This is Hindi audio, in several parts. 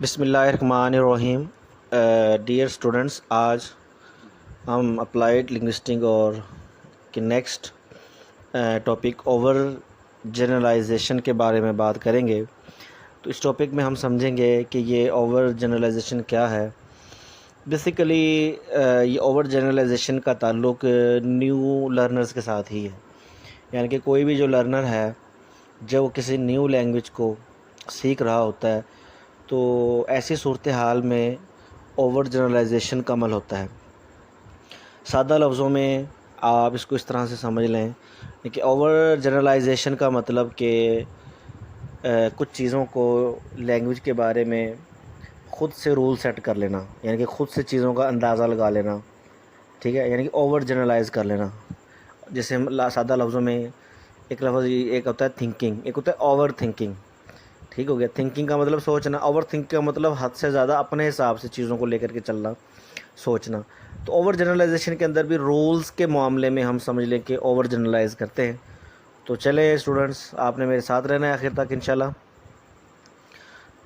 बिस्मिल्लाहिर्रहमानिर्रहीम। डियर स्टूडेंट्स, आज हम अप्लाइड लिंग्विस्टिक और के नेक्स्ट टॉपिक ओवर जनरलाइजेशन के बारे में बात करेंगे। तो इस टॉपिक में हम समझेंगे कि ये ओवर जनरलाइजेशन क्या है। बेसिकली ये ओवर जनरलाइजेशन का ताल्लुक़ न्यू लर्नर्स के साथ ही है, यानी कि कोई भी जो लर्नर है जब वो किसी न्यू लैंग्वेज को सीख रहा होता है तो ऐसी सूरत हाल में ओवर जनरलाइजेशन का अमल होता है। सादा लफ्ज़ों में आप इसको इस तरह से समझ लें कि ओवर जनरलाइजेशन का मतलब कि कुछ चीज़ों को लैंग्वेज के बारे में ख़ुद से रूल सेट कर लेना, यानी कि ख़ुद से चीज़ों का अंदाज़ा लगा लेना, ठीक है, यानी कि ओवर जनरलाइज कर लेना। जैसे हम सादा लफ्ज़ों में एक लफ्ज़ एक होता है थिंकिंग, एक होता है ओवर थिंकिंग। ठीक हो गया। थिंकिंग का मतलब सोचना, ओवर थिंकिंग का मतलब हद से ज़्यादा अपने हिसाब से चीज़ों को लेकर के चलना, सोचना। तो ओवर जनरलाइजेशन के अंदर भी रूल्स के मामले में हम समझ लें कि ओवर जनरलाइज करते हैं। तो चले स्टूडेंट्स, आपने मेरे साथ रहना है आखिर तक इंशाल्लाह।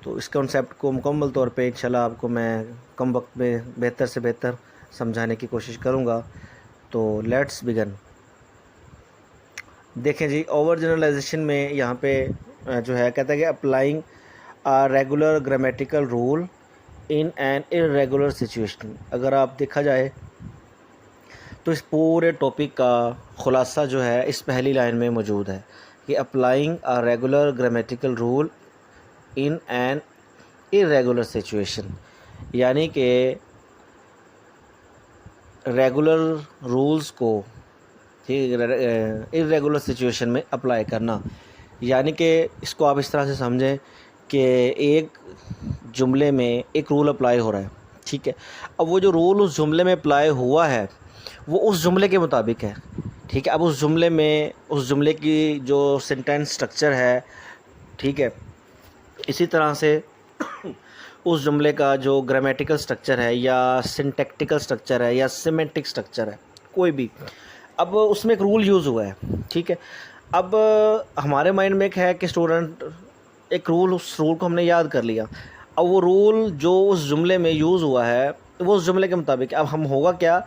तो इस कॉन्सेप्ट को मुकम्मल तौर पे इंशाल्लाह आपको मैं कम वक्त में बेहतर से बेहतर समझाने की कोशिश करूँगा। तो लेट्स बिगन। देखें जी, ओवर जनरलाइजेशन में यहाँ पे जो है कहता है कि applying a regular grammatical rule in an irregular situation. अगर आप देखा जाए तो इस पूरे टॉपिक का ख़ुलासा जो है इस पहली लाइन में मौजूद है कि applying a regular grammatical rule in an irregular situation, यानी कि रेगुलर रूल्स को इर्रेगुलर सिचुएशन में अप्लाई करना। यानी कि इसको आप इस तरह से समझें कि एक जुमले में एक रूल अप्लाई हो रहा है, ठीक है। अब वो जो रूल उस जुमले में अप्लाई हुआ है वो उस जुमले के मुताबिक है, ठीक है। अब उस जुमले में उस जुमले की जो सेंटेंस स्ट्रक्चर है, ठीक है, इसी तरह से उस जुमले का जो ग्रामेटिकल स्ट्रक्चर है या सिंटैक्टिकल स्ट्रक्चर है या सिमेंटिक स्ट्रक्चर है, कोई भी, अब उसमें एक रूल यूज़ हुआ है, ठीक है। अब हमारे माइंड में एक है कि स्टूडेंट एक रूल, उस रूल को हमने याद कर लिया। अब वो रूल जो उस जुमले में यूज़ हुआ है वो उस जुमले के मुताबिक। अब हम होगा क्या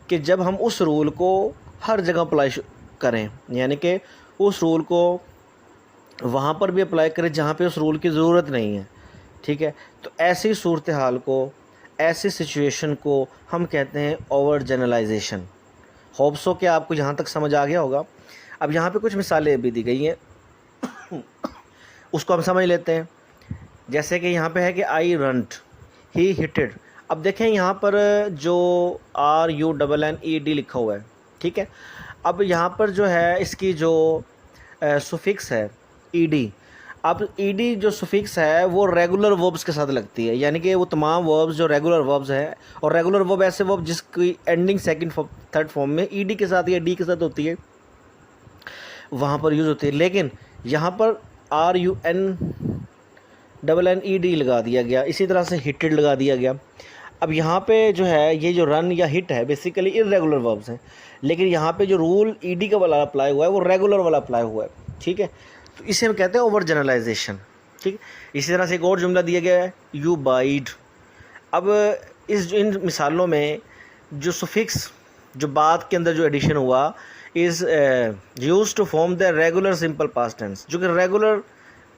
कि जब हम उस रूल को हर जगह अप्लाई करें, यानी कि उस रूल को वहाँ पर भी अप्लाई करें जहाँ पे उस रूल की ज़रूरत नहीं है, ठीक है। तो ऐसी सूरत हाल को, ऐसी सिचुएशन को हम कहते हैं ओवर जनरलाइजेशन। होप सो कि आपको यहाँ तक समझ आ गया होगा। अब यहाँ पे कुछ मिसालें भी दी गई हैं, उसको हम समझ लेते हैं। जैसे कि यहाँ पे है कि आई रंट, ही हिटेड। अब देखें यहाँ पर जो RUNNED लिखा हुआ है, ठीक है। अब यहाँ पर जो है इसकी जो सुफिक्स है ED, अब ED जो सुफिक्स है वो रेगुलर वर्ब्स के साथ लगती है, यानी कि वो तमाम वर्ब्स जो रेगुलर वर्ब्स हैं, और रेगुलर वर्ब ऐसे वर्ब जिसकी एंडिंग सेकंड थर्ड फॉर्म में ED के साथ या D के साथ होती है, वहाँ पर यूज़ होती है। लेकिन यहाँ पर RUNNED लगा दिया गया, इसी तरह से हिटेड लगा दिया गया। अब यहाँ पे जो है ये जो रन या हिट है बेसिकली इर्रेगुलर वर्ब्स हैं, लेकिन यहाँ पे जो रूल ED का वाला अप्लाई हुआ है वो रेगुलर वाला अप्लाई हुआ है, ठीक है। तो इसे हम कहते हैं ओवर जनरलाइजेशन, ठीक है। इसी तरह से एक और जुमला दिया गया है, यू बाइड। अब इन मिसालों में जो सुफिक्स, जो बात के अंदर जो एडिशन हुआ, is use to form the regular simple past tense, जो कि रेगुलर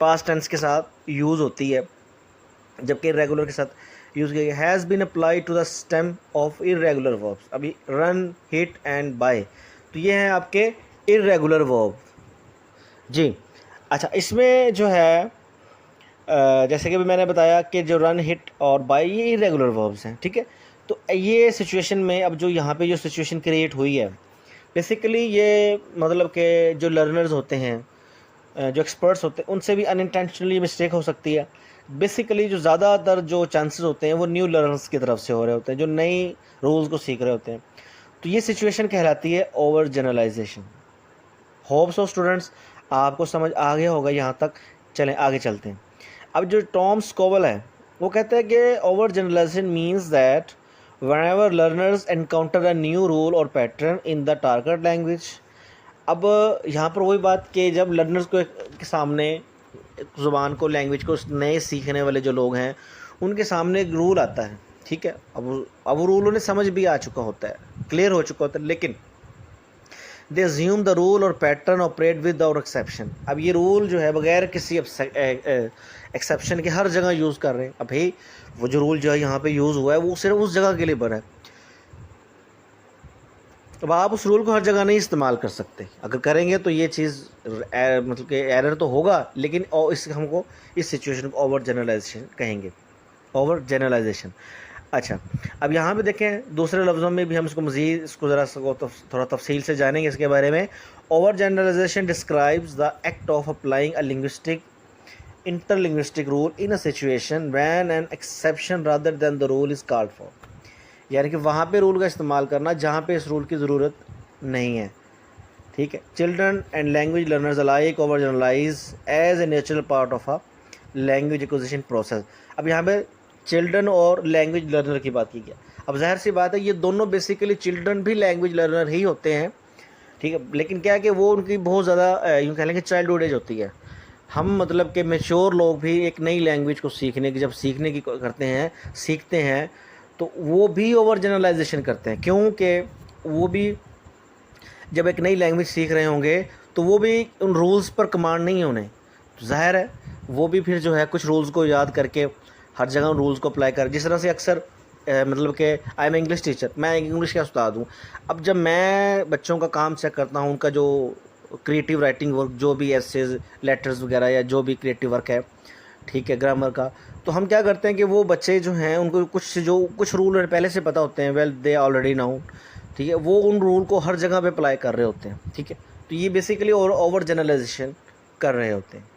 पास्ट टेंस के साथ यूज़ होती है, जबकि रेगुलर के साथ यूज़ किया गया। Has been apply to the stem of irregular verbs. अभी रन, हिट एंड बाय, तो ये हैं आपके इर्रेगुलर वर्ब जी। अच्छा, इसमें जो है जैसे कि भी मैंने बताया कि जो रन, हिट और बाय ये इर्रेगुलर वर्ब्स हैं, ठीक है। तो ये सिचुएशन में अब जो यहाँ पे जो सिचुएशन क्रिएट हुई है, बेसिकली ये मतलब कि जो लर्नर्स होते हैं, जो एक्सपर्ट्स होते हैं, उनसे भी अनइंटेंशनली मिस्टेक हो सकती है। बेसिकली जो ज़्यादातर जो चांसेस होते हैं वो न्यू लर्नर्स की तरफ से हो रहे होते हैं, जो नई रूल्स को सीख रहे होते हैं। तो ये सिचुएशन कहलाती है over generalisation. Hope so students आपको समझ आ गया होगा यहाँ तक। चलें आगे चलते हैं। अब जो टॉम स्कोवल है वो कहते हैं कि over generalisation means that whenever learners encounter a new rule or pattern in the target language। अब यहाँ पर वही बात कि जब लर्नर्स को के सामने ज़ुबान को, लैंग्वेज को नए सीखने वाले जो लोग हैं उनके सामने एक रूल आता है, ठीक है। अब रूल उन्हें समझ भी आ चुका होता है, क्लियर हो चुका होता है, लेकिन दे अज्यूम द रूल और पैटर्न ऑपरेट विद और एक्सेप्शन। अब ये रूल जो है बगैर किसी एक्सेप्शन के हर जगह यूज़ कर रहे हैं। अब भाई वो जो रूल जो है यहाँ पे यूज़ हुआ है वो सिर्फ उस जगह के लिए बना है। अब आप उस रूल को हर जगह नहीं इस्तेमाल कर सकते, अगर करेंगे तो ये चीज़ मतलब कि एरर तो होगा, लेकिन इस हमको इस सिचुएशन को ओवर जनरलाइजेशन कहेंगे, ओवर जनरलाइजेशन। अच्छा, अब यहाँ पे देखें दूसरे लफ्ज़ों में भी हम इसको मज़ीद इसको ज़रा थोड़ा तफसील से जानेंगे इसके बारे में। Over generalization describes the act of applying a linguistic interlinguistic rule in a situation when an exception rather than the rule is called for. यानी कि वहाँ पे रूल का इस्तेमाल करना जहाँ पे इस रूल की ज़रूरत नहीं है, ठीक है। Children and language learners alike over generalise as a natural part of a language acquisition process. अब यहाँ पे चिल्ड्रन और लैंग्वेज लर्नर की बात की गया। अब जाहिर सी बात है ये दोनों बेसिकली चिल्ड्रन भी लैंग्वेज लर्नर ही होते हैं, ठीक है। लेकिन क्या है कि वो उनकी बहुत ज़्यादा यूँ कह लेंगे चाइल्डहुड एज होती है। हम मतलब कि मैच्योर लोग भी एक नई लैंग्वेज को सीखने की जब सीखने की करते हैं, सीखते हैं, तो वो भी ओवर जनरलाइजेशन करते हैं, क्योंकि वो भी जब एक नई लैंग्वेज सीख रहे होंगे तो वो भी उन रूल्स पर कमांड नहीं होने, तो जाहिर है वो भी फिर जो है कुछ रूल्स को याद करके हर जगह उन रूल्स को अप्लाई कर। जिस तरह से अक्सर मतलब कि आई एम इंग्लिश टीचर, मैं इंग्लिश का उस्ताद हूँ। अब जब मैं बच्चों का काम चेक करता हूँ, उनका जो क्रिएटिव राइटिंग वर्क, जो भी एसेज लेटर्स वगैरह या जो भी क्रिएटिव वर्क है, ठीक है, ग्रामर का, तो हम क्या करते हैं कि वो बच्चे जो हैं उनको कुछ रूल पहले से पता होते हैं, वेल दे ऑलरेडी नाउ, ठीक है, वो उन रूल को हर जगह पे अप्लाई कर रहे होते हैं, ठीक है। तो ये बेसिकली ओवर जनरलाइजेशन कर रहे होते हैं।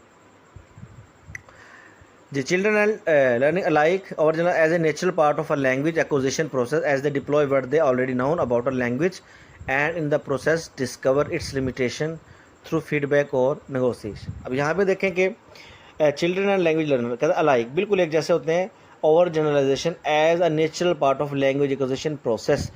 The children are learning alike over general as a natural part of a language acquisition process as they deploy what they already know about a language and in the process discover its limitation through feedback or negotiation। अब यहाँ पे देखें कि चिल्ड्रन एंड लैंग्वेज लर्नर कहते हैं अलाइक, बिल्कुल एक जैसे होते हैं। Over generalisation as a natural part of language acquisition process.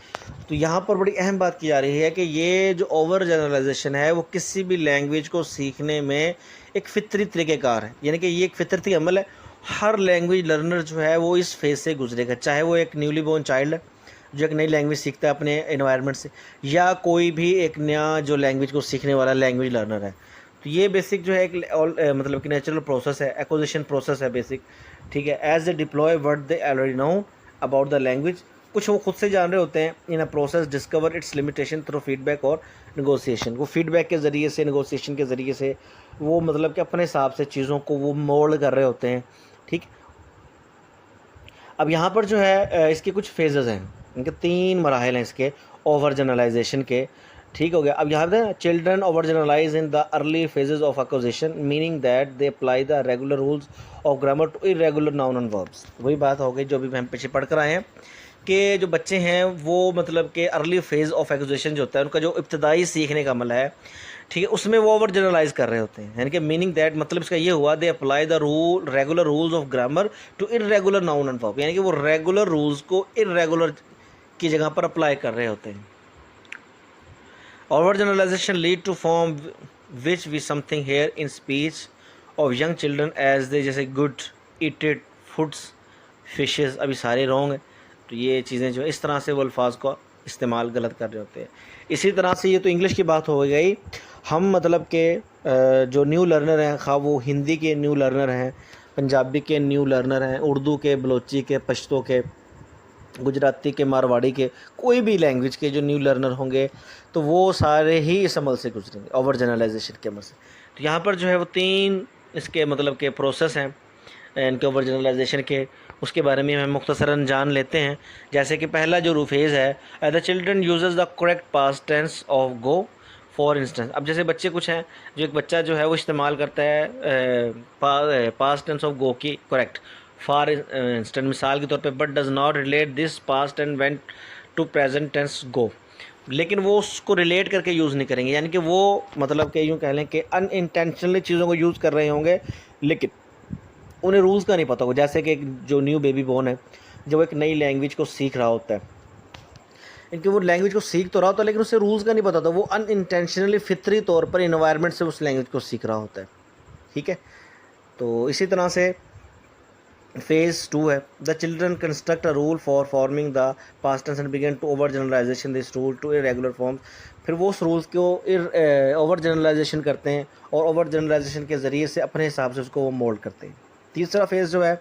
तो यहाँ पर बड़ी अहम बात की जा रही है कि ये जो ओवर जनरलाइजेशन है वो किसी भी लैंग्वेज को सीखने में एक फितरी तरीक़ेकार है, यानी कि ये एक फितरती अमल है। हर लैंग्वेज लर्नर जो है वो इस फेज़ से गुजरेगा, चाहे वो एक न्यूली बोर्न चाइल्ड है जो एक नई लैंग्वेज सीखता है अपने एनवायरनमेंट से, या कोई भी एक नया जो लैंग्वेज को सीखने वाला लैंग्वेज लर्नर है। तो ये बेसिक जो है एक मतलब कि नेचुरल प्रोसेस है, एक्विजिशन प्रोसेस है बेसिक, ठीक है। As a deploy word they already know about the language, कुछ वो खुद से जान रहे होते हैं। In a process discover its limitation through feedback और नेगोशिएशन। वो फीडबैक के ज़रिए से, नेगोशिएशन के ज़रिए से वो मतलब कि अपने हिसाब से चीज़ों को वो मोल्ड कर रहे होते हैं, ठीक। अब यहाँ पर जो है इसके कुछ फेजेज़ हैं, इनके 3 मराहल हैं इसके ओवर जनरलाइजेशन के, ठीक हो गया। अब यहाँ पे children over generalise in the early phases of acquisition meaning that they apply the regular rules of grammar to irregular noun and verbs. वही बात हो गई जो भी हम पीछे पढ़ कर आए हैं कि जो बच्चे हैं वो मतलब कि अर्ली फेज़ ऑफ एक्विजिशन जो होता है, उनका जो इब्तदाई सीखने का अमल है, ठीक है, उसमें वो ओवर जनरलाइज कर रहे होते हैं। यानी कि मीनिंग दैट मतलब इसका ये हुआ they apply the rule regular rules of grammar to irregular noun and verb, यानी कि वो रेगुलर रूल्स को इरेगुलर की जगह पर अप्लाई कर रहे होते हैं। Over generalisation lead to form which we something hear in speech of young children as they, जैसे गुड, ईटेड, फूड्स, फिशेस, अभी सारे रॉन्ग हैं। तो ये चीज़ें जो इस तरह से वो अल्फाज का इस्तेमाल गलत कर रहे होते हैं। इसी तरह से ये तो इंग्लिश की बात हो गई। हम मतलब के जो न्यू लर्नर हैं, खा वो हिंदी के न्यू लर्नर हैं, पंजाबी के न्यू लर्नर हैं, उर्दू के, बलोची के, पश्तो के, गुजराती के, मारवाड़ी के, कोई भी लैंग्वेज के जो न्यू लर्नर होंगे तो वो सारे ही इस अमल से गुजरेंगे, ओवर जनरलाइजेशन के अमल से। तो यहाँ पर जो है वो 3 इसके मतलब के प्रोसेस हैं इनके ओवर जनरलाइजेशन के, उसके बारे में हम मुख्तसरन जान लेते हैं। जैसे कि पहला जो फेज़ है, the children uses the correct past tense of go for instance. अब जैसे बच्चे कुछ हैं, जो एक बच्चा जो है वो इस्तेमाल करता है पास्ट टेंस ऑफ गो की करेक्ट फॉर इंस्टेंट, मिसाल के तौर पे but does not relate this past and went to present tense go, लेकिन वो उसको रिलेट करके यूज़ नहीं करेंगे। यानी कि वो मतलब कि यूँ कह लें कि अनइंटेंशनली चीज़ों को यूज़ कर रहे होंगे, लेकिन उन्हें रूल्स का नहीं पता होगा। जैसे कि जो न्यू बेबी बॉर्न है, जब एक नई लैंग्वेज को सीख रहा होता है, इनकी वो लैंग्वेज को सीख तो रहा होता है लेकिन उसे रूल्स का नहीं पता होता, वो अनइंटेंशनली फितरी तौर पर इन्वायरमेंट से उस लैंग्वेज को सीख रहा होता है, ठीक है। तो इसी तरह से फेज़ 2 है, the children construct a rule for forming the past tense and begin to over generalisation this rule to irregular forms. फिर वो उस रूल्स को ओवर जनरलाइजेशन करते हैं और ओवर जनरलाइजेशन के ज़रिए से अपने हिसाब से उसको वो मोल्ड करते हैं। तीसरा फेज़ जो है,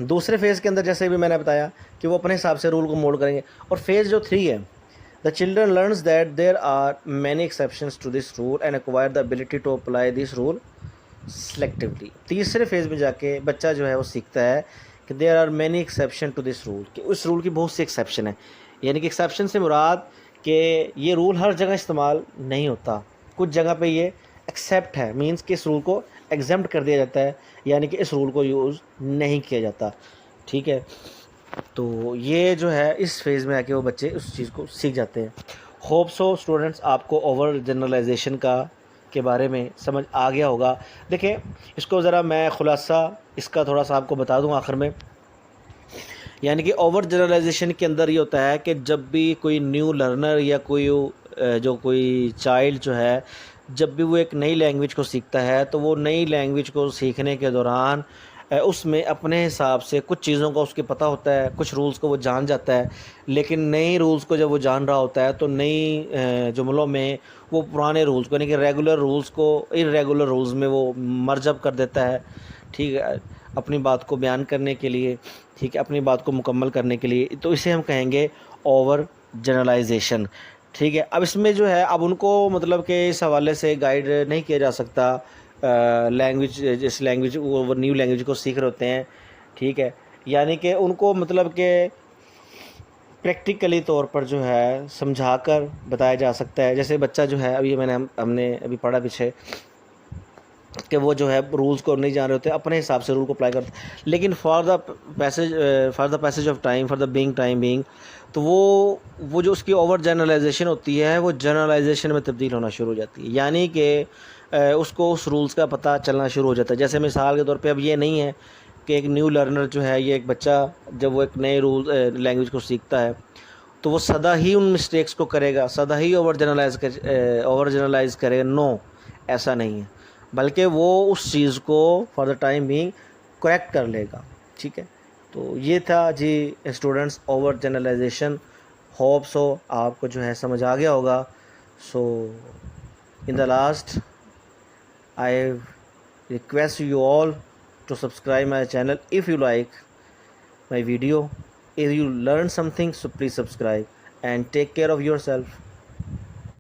दूसरे फेज़ के अंदर जैसे भी मैंने बताया कि वो अपने हिसाब से रूल को मोल्ड करेंगे। और फेज़ जो 3 है, the children learns that there are many exceptions to this rule and acquire the ability to apply this rule selectively. तीसरे फेज़ में जाके बच्चा जो है वो सीखता है कि there are many exception to this rule, कि उस रूल की बहुत सी एक्सेप्शन है। यानी कि एक्सेप्शन से मुराद कि ये रूल हर जगह इस्तेमाल नहीं होता, कुछ जगह पे ये एक्सेप्ट है, मींस कि इस रूल को एग्जेम्प्ट कर दिया जाता है, यानी कि इस रूल को यूज़ नहीं किया जाता। ठीक है, तो ये जो है इस फेज़ में आके वो बच्चे उस चीज़ को सीख जाते हैं। होप सो स्टूडेंट्स आपको ओवर जनरलाइजेशन का के बारे में समझ आ गया होगा। देखिए इसको ज़रा मैं ख़ुलासा इसका थोड़ा सा आपको बता दूं आखिर में। यानी कि ओवर जनरलाइजेशन के अंदर ये होता है कि जब भी कोई न्यू लर्नर या कोई चाइल्ड जो है, जब भी वो एक नई लैंग्वेज को सीखता है तो वो नई लैंग्वेज को सीखने के दौरान उसमें अपने हिसाब से कुछ चीज़ों का उसके पता होता है, कुछ रूल्स को वो जान जाता है। लेकिन नई रूल्स को जब वो जान रहा होता है तो नई जुमलों में वो पुराने रूल्स को, यानी कि रेगुलर रूल्स को इर्रेगुलर रूल्स में वो मर्जअप कर देता है। ठीक है, अपनी बात को बयान करने के लिए, ठीक है, अपनी बात को मुकम्मल करने के लिए, तो इसे हम कहेंगे ओवर जनरलाइजेशन। ठीक है, अब इसमें जो है अब उनको मतलब कि इस हवाले से गाइड नहीं किया जा सकता। लैंग्वेज, जिस लैंग्वेज वो न्यू लैंग्वेज को सीख रहे होते हैं, ठीक है, यानी कि उनको मतलब कि प्रैक्टिकली तौर पर जो है समझा कर बताया जा सकता है। जैसे बच्चा जो है अभी हमने अभी पढ़ा पीछे कि वो जो है रूल्स को नहीं जान रहे होते, अपने हिसाब से रूल को अप्लाई करते, लेकिन for the passage of time, for the being time being, तो वो जो उसकी ओवर जनरलाइजेशन होती है वो जनरलाइजेशन में तब्दील होना शुरू हो जाती है। यानी कि उसको उस रूल्स का पता चलना शुरू हो जाता है। जैसे मिसाल के तौर पे अब ये नहीं है कि एक न्यू लर्नर जो है, ये एक बच्चा जब वो एक नए लैंग्वेज को सीखता है तो वो सदा ही उन मिस्टेक्स को करेगा, सदा ही ओवर जनरलाइज करेगा। नो, ऐसा नहीं है, बल्कि वो उस चीज़ को for the time being correct कर लेगा। ठीक है, तो ये था जी students over generalisation. Hope so आपको जो है समझ आ गया होगा। So in the last I request you all to subscribe my channel if you like my video. If you learn something, so please subscribe and take care of yourself.